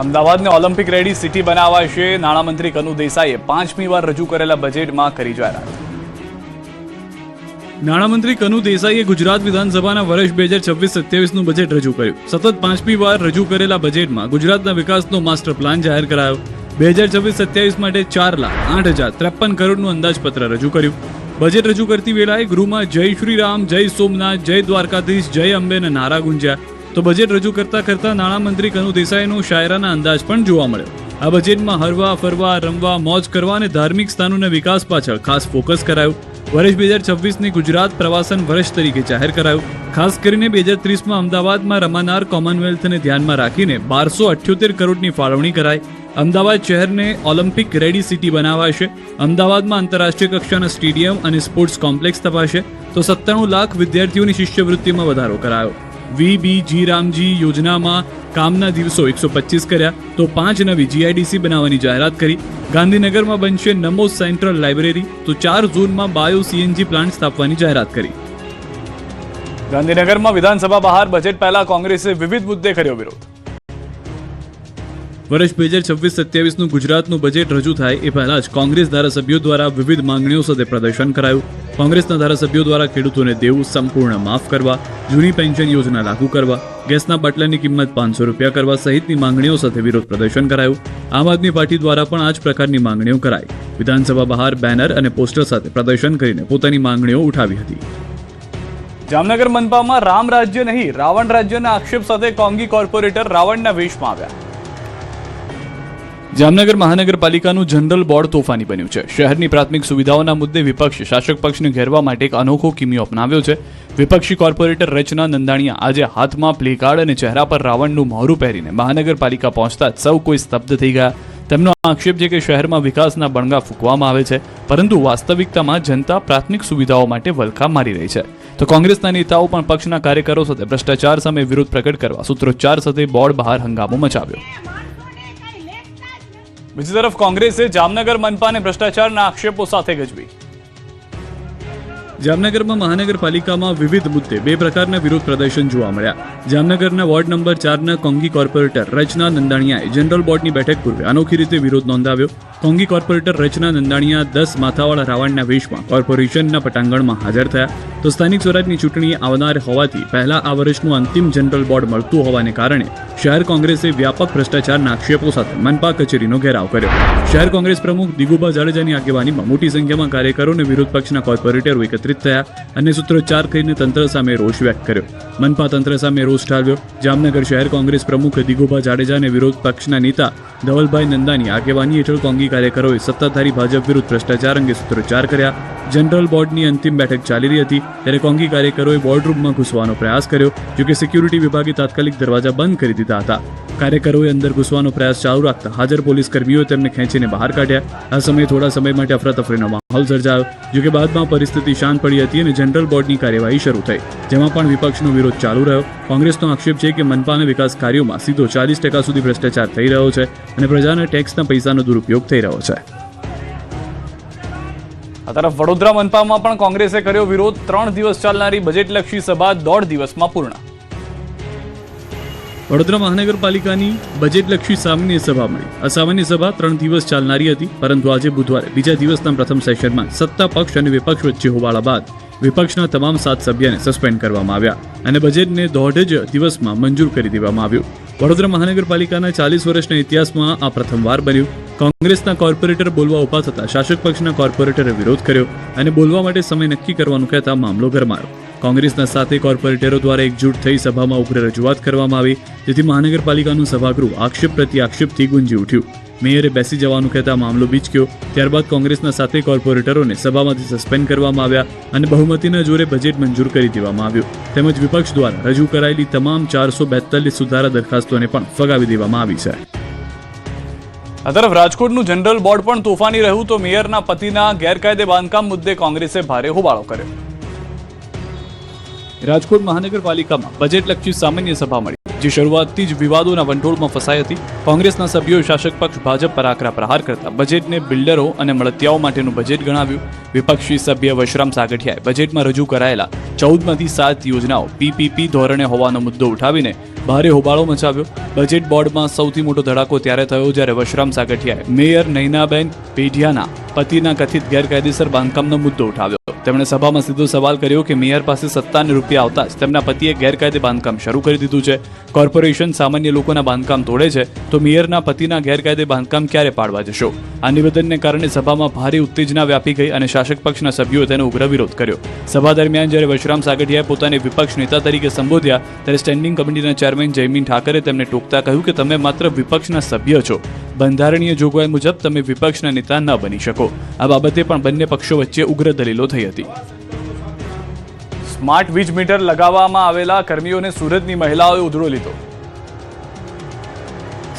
અમદાવાદને Olympic ready city બનાવાશે. નાણામંત્રી કનુ દેસાઈએ 5મી વાર રજૂ કરેલા બજેટમાં કરી જાહેરાત. નાણામંત્રી કનુ દેસાઈએ ગુજરાત વિધાનસભાના વર્ષ 2026-27નું બજેટ રજૂ કર્યું. સતત 5મી વાર રજૂ કરેલા બજેટમાં ગુજરાતના વિકાસનો માસ્ટર પ્લાન જાહેર કરાયો. 2026-27 માટે 4,08,053 કરોડનું અંદાજપત્ર રજૂ કર્યું. બજેટ રજૂ કરતી વેળાએ ગૃહમાં જય શ્રી રામ, જય સોમનાથ, જય દ્વારકાધીશ, જય અંબેના નારા ગુંજ્યા. તો બજેટ રજૂ કરતા નાણામંત્રી કનુ દેસાઈનો શાયરાના અંદાજ પણ જોવા મળ્યો. આ બજેટમાં હરવા ફરવા, રમવા, મોજ કરવા અને ધાર્મિક સ્થાનોના વિકાસ પાછળ ખાસ ફોકસ કરાયું. વર્ષ 2026ને ગુજરાત પ્રવાસન વર્ષ તરીકે જાહેર કરાયું. ખાસ કરીને 2030માં અમદાવાદમાં રમાનાર કોમનવેલ્થને ધ્યાનમાં રાખીને 1278 કરોડની ફાળવણી કરાઈ. અમદાવાદ શહેરને ઓલિમ્પિક રેડી સિટી બનાવાશે. અમદાવાદમાં આંતરરાષ્ટ્રીય કક્ષાના સ્ટેડિયમ અને સ્પોર્ટ્સ કોમ્પ્લેક્સ તપાશે. તો 97 લાખ વિદ્યાર્થીઓની શિષ્યવૃત્તિમાં વધારો કરાયો. વીબીજી રામજી યોજનામાં કામના દિવસો 125 કર્યા. તો 5 નવી જીઆઈડીસી બનાવવાની જાહેરાત કરી. ગાંધીનગરમાં બનશે નમો સેન્ટ્રલ લાઇબ્રેરી. તો 4 ઝોનમાં બાયો સીએનજી પ્લાન્ટ સ્થાપવાની જાહેરાત કરી. ગાંધીનગરમાં વિધાનસભા બહાર બજેટ પહેલા કોંગ્રેસે વિવિધ મુદ્દે કર્યો વિરોધ. વર્ષ 2026-27નું ગુજરાતનું બજેટ રજૂ થાય એ પહેલા જ કોંગ્રેસ ધારાસભ્યો દ્વારા વિવિધ માંગણીઓ સાથે પ્રદર્શન કરાયું. કોંગ્રેસના ધારાસભ્યો દ્વારા ખેડૂતોને દેવું સંપૂર્ણ માફ કરવા, જૂની પેન્શન યોજના લાગુ કરવા, ગેસના બાટલાની કિંમત 500 રૂપિયા કરવા સહિતની માંગણીઓ સાથે વિરોધ પ્રદર્શન કરાયું. આમ આદમી પાર્ટી દ્વારા પણ આ જ પ્રકારની માંગણીઓ કરાઈ. વિધાનસભા બહાર બેનર અને પોસ્ટર સાથે પ્રદર્શન કરીને પોતાની માંગણીઓ ઉઠાવી હતી. જામનગર મનપામાં રામ રાજ્ય નહીં રાવણ રાજ્યના આક્ષેપ સાથે કોંગી કોર્પોરેટર રાવણના વેશમાં આવ્યા. જામનગર મહાનગરપાલિકાનું જનરલ બોર્ડ તોફાની બન્યું છે. શહેરની પ્રાથમિક સુવિધાઓના મુદ્દે વિપક્ષ શાસક પક્ષને ઘેરવા માટે એક અનોખો કિમિયો અપનાવ્યો છે. વિપક્ષી કોર્પોરેટર રચના નંદાણીયા આજે હાથમાં પ્લેકાર્ડ અને ચહેરા પર રાવણનું મહોરું પહેરીને મહાનગરપાલિકા પહોંચતા સૌ કોઈ સ્તબ્ધ થઈ ગયા. તેમનો આક્ષેપ છે કે શહેરમાં વિકાસના બણગા ફૂંકવામાં આવે છે, પરંતુ વાસ્તવિકતામાં જનતા પ્રાથમિક સુવિધાઓ માટે વલખા મારી રહી છે. તો કોંગ્રેસના નેતાઓ પણ પક્ષના કાર્યકરો સાથે ભ્રષ્ટાચાર સામે વિરોધ પ્રકટ કરવા સૂત્રોચ્ચાર સાથે બોર્ડ બહાર હંગામો મચાવ્યો. બીજી તરફ કોંગ્રેસે જામનગર મનપાને ભ્રષ્ટાચારના આક્ષેપો સાથે ગજવી. જામનગરમાં મહાનગરપાલિકામાં વિવિધ મુદ્દે 2 પ્રકારના વિરોધ પ્રદર્શન જોવા મળ્યા. જામનગરના વોર્ડ નંબર 4ના કોંગી કોર્પોરેટર રચના નંદાણીયાએ જનરલ બોર્ડની બેઠક પૂર્વે અનોખી રીતે વિરોધ નોંધાવ્યો. કોંગી કોર્પોરેટર રચના નંદાણીયા 10 માથાવાળા રાવણના વેશમાં કોર્પોરેશનના પટાંગણમાં હાજર થયા. તો સ્થાનિક સ્વરાજની ચૂંટણી આવનાર હોવાથી પહેલા આ વર્ષનું અંતિમ જનરલ બોર્ડ મળતું હોવાને કારણે શહેર કોંગ્રેસે વ્યાપક ભ્રષ્ટાચારના આક્ષેપો સાથે મનપા કચેરીનો ઘેરાવ કર્યો. શહેર કોંગ્રેસ પ્રમુખ દિગુભા જાડેજાની આગેવાનીમાં મોટી સંખ્યામાં કાર્યકરો અને વિરોધ પક્ષના કોર્પોરેટરો એકત્રિત થયા અને સૂત્રોચ્ચાર કરીને તંત્ર સામે રોષ વ્યક્ત કર્યો. મનપા તંત્ર સામે રોષ ઠાલવ્યો. જામનગર શહેર કોંગ્રેસ પ્રમુખ દિગુભા જાડેજા અને વિરોધ પક્ષના નેતા ધવલભાઈ નંદાની આગેવાની હેઠળ કોંગી કાર્યકરોએ સત્તાધારી ભાજપ વિરુદ્ધ ભ્રષ્ટાચાર અંગે સૂત્રોચ્ચાર કર્યા. જનરલ બોર્ડની અંતિમ બેઠક ચાલી રહી હતી ત્યારે કોંગી કાર્યકરોએ બોર્ડરૂમમાં ઘૂસવાનો પ્રયાસ કર્યો. જોકે સિક્યુરિટી વિભાગે તાત્કાલિક દરવાજા બંધ કરી દીધા હતા. કાર્યકરોએ અંદર ઘૂસવાનો પ્રયાસ ચાલુ રાખતા હાજર પોલીસ કર્મીઓએ તેમને ખેંચીને બહાર કાઢ્યા. આ સમયે થોડા સમય માટે અફરાતફરીનો માહોલ સર્જાયો. જોકે બાદમાં પરિસ્થિતિ શાંત પડી હતી અને જનરલ બોર્ડની કાર્યવાહી શરૂ થઈ, જેમાં પણ વિપક્ષનો વિરોધ ચાલુ રહ્યો. કોંગ્રેસનો આક્ષેપ છે કે મનપાના વિકાસ કાર્યોમાં સીધો 40% સુધી ભ્રષ્ટાચાર થઈ રહ્યો છે અને પ્રજાના ટેક્સના પૈસાનો દુરુપયોગ થઈ રહ્યો છે. આ તરફ વડોદરા મનપામાં પણ કોંગ્રેસે કર્યો વિરોધ. 3 દિવસ ચાલનારી બજેટલક્ષી સભા 1.5 દિવસમાં પૂર્ણ. વડોદરા મહાનગરપાલિકાની બજેટલક્ષી સામાન્ય સભા મળી. આ સામાન્ય સભા 3 દિવસ ચાલનારી હતી, પરંતુ આજે બુધવારે બીજા દિવસના પ્રથમ સેશનમાં સત્તા પક્ષ અને વિપક્ષ વચ્ચે હોબાળા બાદ વિપક્ષના તમામ 7 સભ્યોને સસ્પેન્ડ કરવામાં આવ્યા અને બજેટને 1.5 જ દિવસમાં મંજૂર કરી દેવામાં આવ્યું. વડોદરા મહાનગરપાલિકાના 40 વર્ષના ઇતિહાસમાં આ પ્રથમવાર બન્યું. કોંગ્રેસના કોર્પોરેટર બોલવા ઉભા થતા શાસક પક્ષના કોર્પોરેટરે વિરોધ કર્યો અને બોલવા માટે સમય નક્કી કરવાનું કહેતા મામલો ગરમાયો. કોંગ્રેસના 7 કોર્પોરેટરો દ્વારા એકજૂટ થઈ સભામાં ઉગ્ર રજૂઆત કરવામાં આવી, જેથી મહાનગરપાલિકાનું સભાગૃહ આક્ષેપ પ્રતિ આક્ષેપથી ગુંજી ઉઠ્યું. મેયરે બેસી જવાનું કહેતા મામલો બીચક્યો. ત્યારબાદ કોંગ્રેસના 7 કોર્પોરેટરોને સભામાંથી સસ્પેન્ડ કરવામાં આવ્યા અને બહુમતીના જોરે બજેટ મંજૂર કરી દેવામાં આવ્યું. તેમજ વિપક્ષ દ્વારા રજૂ કરાયેલી તમામ 442 સુધારા દરખાસ્તોને પણ ફગાવી દેવામાં આવી છે. આ તરફ રાજકોટનું જનરલ બોર્ડ પણ તોફાની રહ્યું. તો મેયરના પતિના ગેરકાયદે બાંધકામ મુદ્દે કોંગ્રેસે ભારે હોબાળો કર્યો. રાજકોટ મહાનગરપાલિકામાં બજેટલક્ષી સામાન્ય સભા મળી, જે શરૂઆતથી જ વિવાદોના વંટોળમાં ફસાઈ હતી. કોંગ્રેસના સભ્યોએ શાસક પક્ષ ભાજપ પર આકરા પ્રહાર કરતા બજેટને બિલ્ડરો અને મળતિયાઓ માટેનું બજેટ ગણાવ્યું. વિપક્ષી સભ્ય વશરામ સાગઠિયાએ બજેટમાં રજૂ કરાયેલા 14માંથી 7 યોજનાઓ પીપીપી ધોરણે હોવાનો મુદ્દો ઉઠાવીને ભારે હોબાળો મચાવ્યો. બજેટ બોર્ડમાં સૌથી મોટો ધડાકો ત્યારે થયો જ્યારે વશરામ સાગઠિયાએ મેયર નૈનાબેન પેઢિયાના પતિના કથિત ગેરકાયદેસર બાંધકામનો મુદ્દો ઉઠાવ્યો. તેમણે સભામાં સીધો સવાલ કર્યો કે મેયર પાસે સત્તા અને રૂપિયા આવતા જ તેમના પતિએ ગેરકાયદે બાંધકામ શરૂ કરી દીધું છે. કોર્પોરેશન સામાન્ય લોકોના બાંધકામ તોડે છે તો મેયરના પતિના ગેરકાયદે બાંધકામ ક્યારે પાડવા જશો? આ નિવેદનને કારણે સભામાં ભારે ઉત્તેજના વ્યાપી ગઈ અને શાસક પક્ષના સભ્યોએ તેનો ઉગ્ર વિરોધ કર્યો. સભા દરમિયાન જ્યારે વશરામ સાગઠિયાએ પોતાને વિપક્ષ નેતા તરીકે સંબોધ્યા ત્યારે સ્ટેન્ડિંગ કમિટીના ચેરમેન જયમીન ઠાકરે તેમને ટોકતા કહ્યું કે તમે માત્ર વિપક્ષના સભ્ય છો. બંધારણીય જોગવાઈ મુજબ તમે વિપક્ષના નેતા ન બની શકો. આ બાબતે પણ બંને પક્ષો વચ્ચે ઉગ્ર દલીલો થઈ હતી. સ્માર્ટ વીજ મીટર લગાવવામાં આવેલા કર્મીઓને સુરતની મહિલાઓએ ઉધડો લીધો.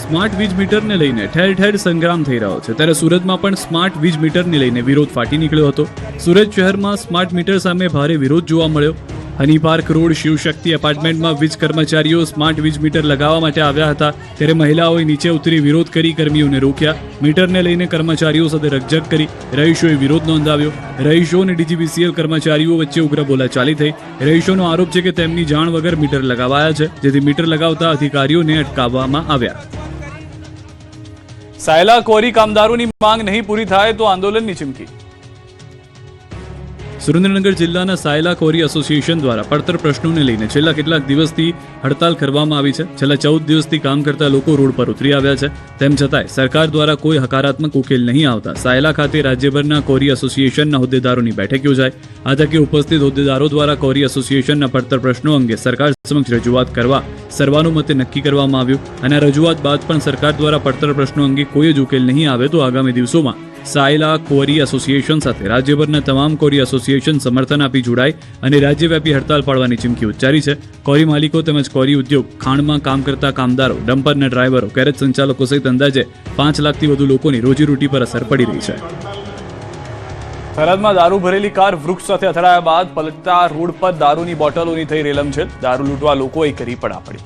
સ્માર્ટ વીજ મીટરને લઈને ઠેર ઠેર સંગ્રામ થઈ રહ્યો છે ત્યારે સુરતમાં પણ સ્માર્ટ વીજ મીટરને લઈને વિરોધ ફાટી નીકળ્યો હતો. સુરત શહેરમાં સ્માર્ટ મીટર સામે ભારે વિરોધ જોવા મળ્યો. હની પાર્ક રોડ શિવશક્તિ એપાર્ટમેન્ટમાં વીજ કર્મચારીઓ સ્માર્ટ વીજ મીટર લગાવવા માટે આવ્યા હતા ત્યારે મહિલાઓએ નીચે ઉતરી વિરોધ કરી કર્મીઓને રોક્યા. મીટરને લઈને કર્મચારીઓ સાથે રકઝક કરી રહીશોએ વિરોધ નોંધાવ્યો. રહીશો અને ડીજીવીસીએલ કર્મચારીઓ વચ્ચે ઉગ્ર બોલાચાલી થઈ. રહીશોનો આરોપ છે કે તેમની જાણ વગર મીટર લગાવાયા છે જેથી મીટર લગાવતા અધિકારીઓને અટકાવવામાં આવ્યા. સાયલા કોરી કામદારોની માંગ નહીં પૂરી થાય તો આંદોલનની ચીમકી. સુરેન્દ્રનગર જિલ્લાના સાયલા કોરી એસોસિએશન દ્વારા પડતર પ્રશ્નોને લઈને છેલ્લા કેટલાક દિવસથી હડતાલ કરવામાં આવી છે. છેલ્લા 14 દિવસથી કામ કરતા લોકો રોડ પર ઉતરી આવ્યા છે. તેમ છતાંય સરકાર દ્વારા કોઈ હકારાત્મક ઉકેલ નહીં આવતા સાયલા ખાતે રાજ્યભરના કોરી એસોસિએશનના હોદ્દેદારોની બેઠક યોજાઈ. આ તકે ઉપસ્થિત હોદ્દેદારો દ્વારા કોરી એસોસિએશનના પડતર પ્રશ્નો અંગે સરકાર સમક્ષ રજૂઆત કરવા સર્વાનુમતે નક્કી કરવામાં આવ્યું અને આ રજૂઆત બાદ પણ સરકાર દ્વારા પડતર પ્રશ્નો અંગે કોઈ જ ઉકેલ નહીં આવે તો આગામી દિવસોમાં સાયલા કોરી એસોસિએશન સાથે રાજ્યભરના તમામ કોરી એસોસિએશન સમર્થન આપી જોડાય અને રાજ્યવ્યાપી હડતાલ પાડવાની ચીમકી ઉચ્ચારી છે. કોરી માલિકો તેમજ કોરી ઉદ્યોગ, ખાણમાં કામ કરતા કામદારો, ડમ્પરના ડ્રાઈવરો, ગેરેજ સંચાલકો સહિત અંદાજે 5 લાખથી વધુ લોકોની રોજીરોટી પર અસર પડી રહી છે. થરાદમાં દારૂ ભરેલી કાર વૃક્ષ સાથે અથડાયા બાદ પલટતા રોડ પર દારૂની બોટલોની થઈ રેલમછેલ. દારૂ લૂંટવા લોકોએ કરી પડાપડી.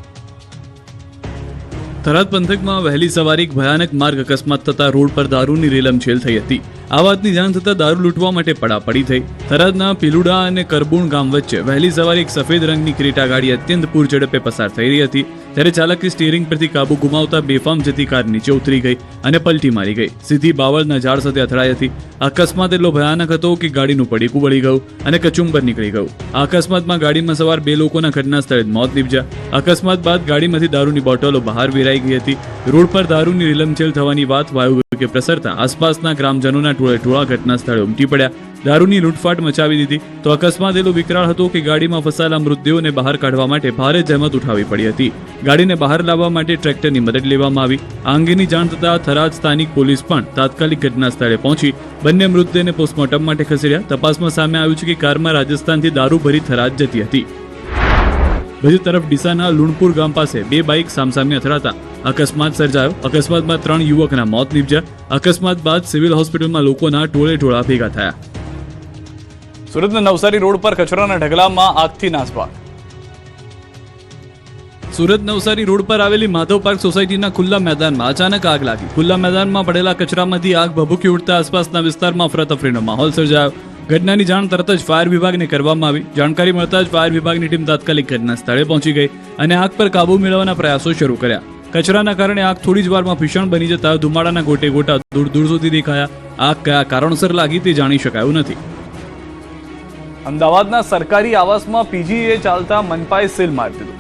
થરાદ પંથકમાં વહેલી સવારે એક ભયાનક માર્ગ અકસ્માત થતા રોડ પર દારૂની રેલમછેલ થઈ હતી. આ વાતની જાણ થતાં દારૂ લૂંટવા માટે પડાપડી થઈ. થરાદના પીલુડા અને કરબુણ ગામ વચ્ચે વહેલી સવારે એક સફેદ રંગની ક્રેટા ગાડી અત્યંત પૂર ઝડપે પસાર થઈ રહી હતી ત્યારે ચાલકે સ્ટીયરિંગ પરથી કાબુ ગુમાવતા બેફામ જતી કાર નીચે ઉતરી ગઈ અને પલટી મારી ગઈ. સીધી બાવળના ઝાડ સાથે અથડાઈ હતી. અકસ્માત એટલો ભયાનક હતો કે ગાડીનું પડીકું વળી ગયું અને કચુંબર નીકળી ગયું. આ અકસ્માતમાં ગાડીમાં સવાર 2 લોકોના ઘટના સ્થળે મોત નીપજ્યા. અકસ્માત બાદ ગાડીમાંથી દારૂની બોટલો બહાર વેરાઈ ગઈ હતી. રોડ પર દારૂની રેલમછેલ થવાની વાત વાયુવેગે પ્રસરતા આસપાસના ગ્રામજનોના ટોળા ઘટના સ્થળે ઉમટી પડ્યા. દારૂની લૂંટફાટ મચાવી દીધી તો અકસ્માત એટલો વિકરાળ હતો કે ગાડીમાં ફસાયેલા મૃતદેહોને બહાર કાઢવા માટે ભારે જહેમત ઉઠાવવી પડી હતી. ગાડીને બહાર લાવવા માટે ટ્રેક્ટરની મદદ લેવામાં આવી. આ અંગેની જાણ થતાં થરાદ સ્થાનિક પોલીસ પણ તાત્કાલિક ઘટના સ્થળે પહોંચી બંને મૃતદેહને પોસ્ટમોર્ટમ માટે ખસેડ્યા. તપાસમાં સામે આવ્યું છે કે કારમાં રાજસ્થાનથી દારૂ ભરી થરાદ જતી હતી. બીજી તરફ ડીસાના લુણપુર ગામ પાસે 2 બાઇક સામસામે અથડાતા અકસ્માત સર્જાયો. અકસ્માતમાં 3 યુવકના મોત નીપજ્યા. અકસ્માત બાદ સિવિલ હોસ્પિટલમાં લોકોના ટોળા ભેગા થયા. સુરતના નવસારી રોડ પર કચરાના ઢગલામાં આગથી નાસભાગ. સુરત નવસારી રોડ પર આવેલી માધવ પાર્ક સોસાયટીના ખુલ્લા મેદાનમાં અચાનક આગ લાગી. ખુલ્લા મેદાનમાં પડેલા કચરામાંથી આગ ભભૂકી ઉઠતા આસપાસના વિસ્તારમાં અફરાતફરીનો માહોલ સર્જાયો. ઘટનાની જાણ તરત જ ફાયર વિભાગને કરવામાં આવી. જાણકારી મળતા જ ફાયર વિભાગની ટીમ તાત્કાલિક ઘટના સ્થળે પહોંચી ગઈ અને આગ પર કાબૂ મેળવવાના પ્રયાસો શરૂ કર્યા. કચરાના કારણે આગ થોડી જ વારમાં ભીષણ બની જતા ધુમાડાના ગોટે ગોટા દૂર દૂર સુધી દેખાયા. આગ કયા કારણોસર લાગી તે જાણી શકાયું નથી. અમદાવાદના સરકારી આવાસમાં પીજીએ ચાલતા મનપાએ સીલ મારી દીધું.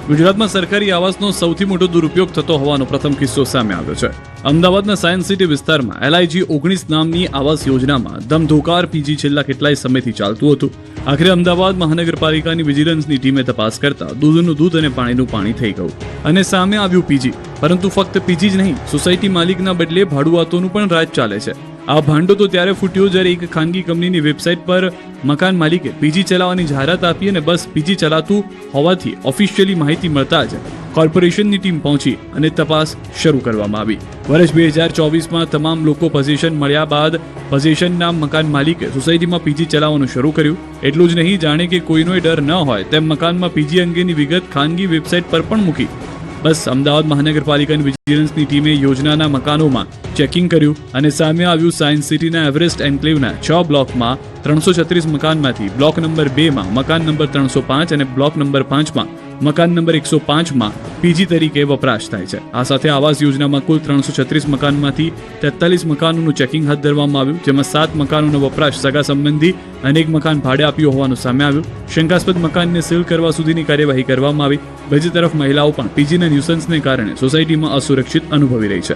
ગુજરાતમાં સરકારી આવાસનો સૌથી મોટો દુરુપયોગ થતો હોવાનો પ્રથમ કિસ્સો સામે આવ્યો છે. અમદાવાદના સાયન્સ સિટી વિસ્તારમાં LIG 19 નામની આવાસ યોજનામાં ધમધોકાર પીજી છેલ્લા કેટલાય સમયથી ચાલતું હતું. આખરે અમદાવાદ મહાનગરપાલિકાની વિજિલન્સની ટીમે તપાસ કરતા દૂધનું દૂધ અને પાણીનું પાણી થઈ ગયું અને સામે આવ્યું પીજી. પરંતુ ફક્ત પીજી જ નહીં, સોસાયટી માલિકના બદલે ભાડુઆતોનું પણ રાજ ચાલે છે. આ ભાંડો તો ત્યારે ફૂટ્યો જ્યારે એક ખાનગી કંપનીની વેબસાઇટ પર મકાન માલિકે પીજી ચલાવવાની જાહેરાત આપી અને બસ પીજી ચલાતું હોવાથી ઓફિશિયલી માહિતી મળતા જ કોર્પોરેશનની ટીમ પહોંચી અને તપાસ શરૂ કરવામાં આવી. વર્ષ 2024માં તમામ લોકો પોઝિશન મળ્યા બાદ પોઝિશનના મકાન માલિકે સોસાયટીમાં પીજી ચલાવવાનું શરૂ કર્યું. એટલું જ નહીં, જાણે કે કોઈનો ડર ન હોય તેમ મકાનમાં પીજી અંગેની વિગત ખાનગી વેબસાઇટ પર પણ મૂકી. બસ અમદાવાદ મહાનગરપાલિકાની વિજિલન્સની ટીમે યોજનાના મકાનોમાં ચેકિંગ કર્યું અને સામે આવ્યું સાયન્સ સિટીના એવરેસ્ટ એન્ક્લેવના 6 બ્લોકમાં 336 મકાનમાંથી બ્લોક નંબર 2માં મકાન નંબર 305 અને બ્લોક નંબર 5માં મકાન નંબર 105માં પીજી તરીકે વપરાશ થાય છે. આ સાથે આવાસ યોજનામાં કુલ 336 મકાનમાંથી 43 મકાનોનું ચેકિંગ હાથ ધરવામાં આવ્યું, જેમાં 7 મકાનોનો વપરાશ સગા સંબંધી અને 1 મકાન ભાડે આપ્યું હોવાનું સામે આવ્યું. શંકાસ્પદ મકાનને સીલ કરવા સુધીની કાર્યવાહી કરવામાં આવી. બીજી તરફ મહિલાઓ પણ પીજીના ન્યુસન્સને કારણે સોસાયટીમાં અસુરક્ષિત અનુભવી રહી છે.